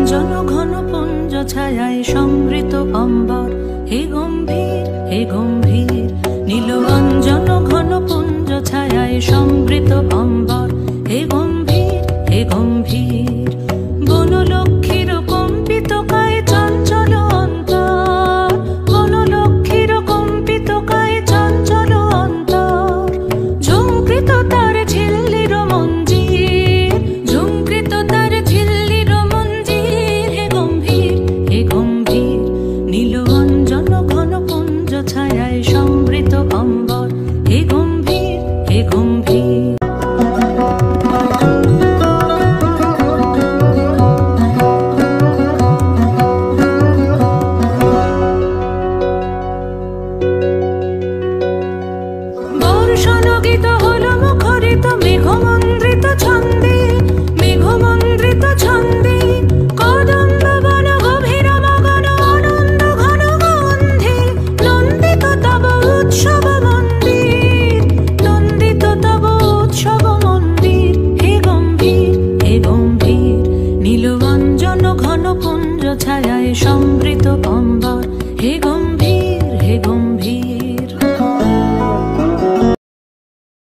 নীলঅঞ্জন ঘন পুঞ্জ ছায়ায় সমৃত অম্বর, হে গম্ভীর হে গম্ভীর। নীলঅঞ্জন ঘন পুঞ্জ ছায়ায় সমৃত অম্বর, হে গম্ভীর হে গম্ভীর। বনলক্ষ্মীর কম্পিত কায় চঞ্চল অন্তর, বনলক্ষ্মীর কম্পিত কায় চঞ্চল অন্তর। ঝুঙ্কৃত তার ঝিল্লির মঞ্জির, ঝুঙ্কৃত তার ঝিল্লির মঞ্জির, হে গম্ভীর হে গম্ভীর। নীলঅঞ্জন ঘন পুঞ্জ ছায়ায় সমৃত অম্বর, হে গম্ভীর হে গম্ভীর। বর্ষণগীত হলো মুখরিত মেঘমন্দ্রিত ছন্দে, মেঘমন্দ্রিত ছন্দে। কদম্ব বন গভীর মগন আনন্দ ঘন গন্ধে, নন্দিত তব উৎসব মন্দির, নন্দিত তব উৎসব মন্দির, হে গম্ভীর হে গম্ভীর। নীলঅঞ্জন ঘন পুঞ্জ ছায়ায় সমৃত অম্বর, হে